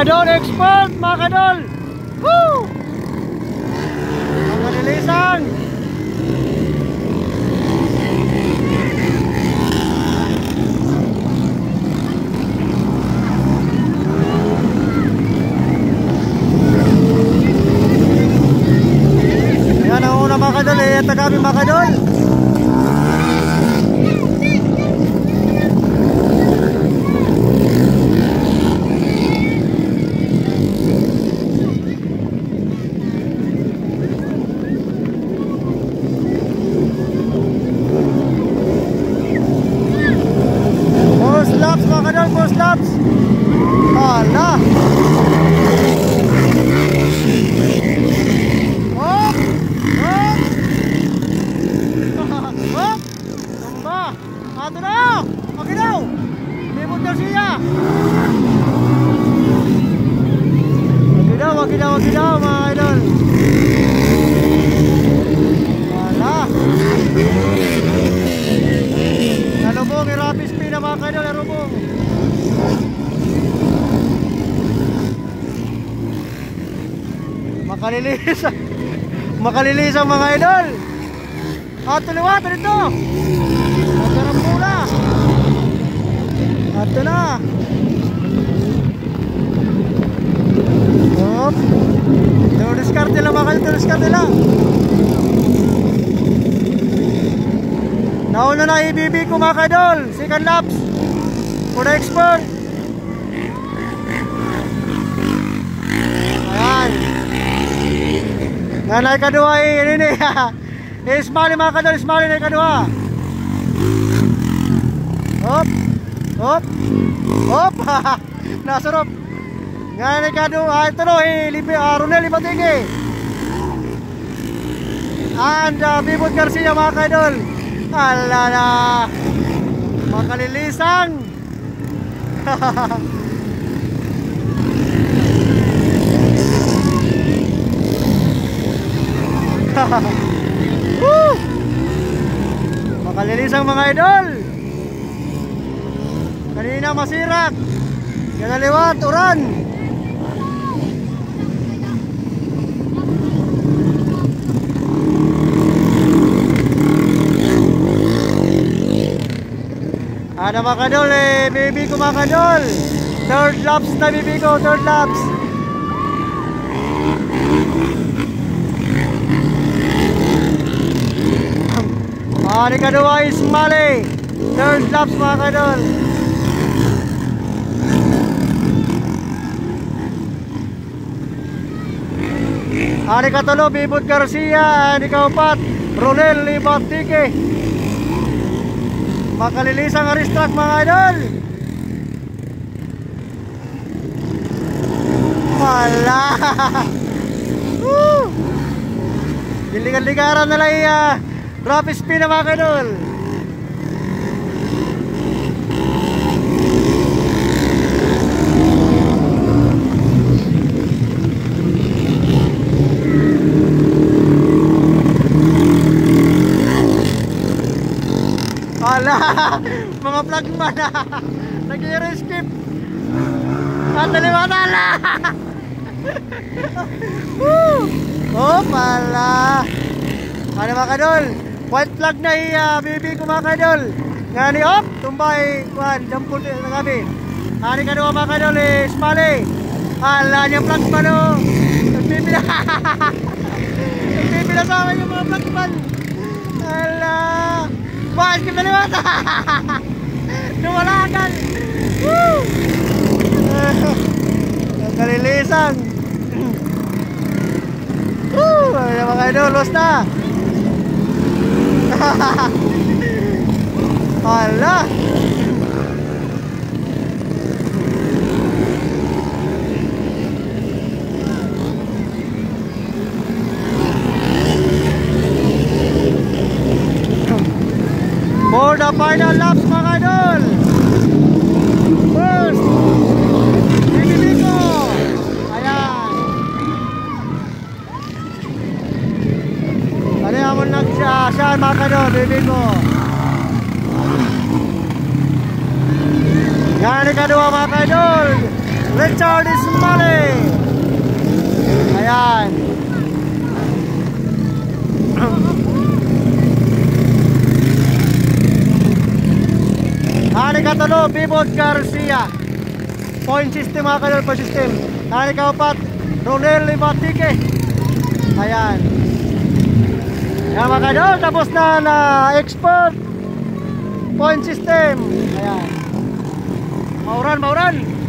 kadol, expert mga kadol. Woo! Mga nilisan. Ayan ang una mga kadol, tagabi mga kadol. First laps. Hala. Hop. Hop. Hop. Tumba. Ato na. Okay daw. Libot na siya. Okay daw mga idol. Hala. Nalubong, rapid speed na mga idol. Nalubong. Makalilis ang mga idol. Ato liwat dito. Magkarang pula. Ato na. Hop. Diskarte lang mga idol. Diskarte lang. Nauna na IBB ko mga idol. Second laps for the expert. Ayan. Nanay kadua ini Ismali mga kadol, Ismali na kadua. Hop. Hop. Hop. Nasarap. Nanay kadua ito no Ronel Libatingge. And Bibot Garcia mga kadol. Alala. Makalilisang. Makalilis ang mga idol. Kanina masirak. Kanaliwat, uran. Ada mga kadol baby ko mga kadol. Third laps na baby ko, third laps. Hari kedua Ismali. Third laps mga kadol. Hari katulo Bibot Garcia. Hari keempat Ronel Libatingge. Makalilis ang race track mga idol. Wala. Diligan-ligaran na lang rapid speed na mga kadol. Ala, mga flagman na nag-i-skip. At naliwata ala. Oh, pala. Ano mga kadol? White flag na bibi ko mga kadol. Ngani op, tumbay kuan jampul sa gabi. Hari kadua mga kadol Ismali. Ala niya flag pa no. Bibi na. Bibi na sa akin yung mga flag man. Ala. Wah, skip na liwat. Duwalagan. Woo! Kalilisan. Ayan mga idol, lost na. Hala. For the final laps mga idol. First Bibiko. Ayan. Ano naman nagsasyan mga idol, Bibiko. Yan kadua mga idol, Richard Ismali. Hari katulo, Bibod Garcia. Point system mga kadol, point system. Hari kaupat, Ronel Limatike. Ayan. Ayan mga kadol, tapos na export point system. Ayan. Mauran.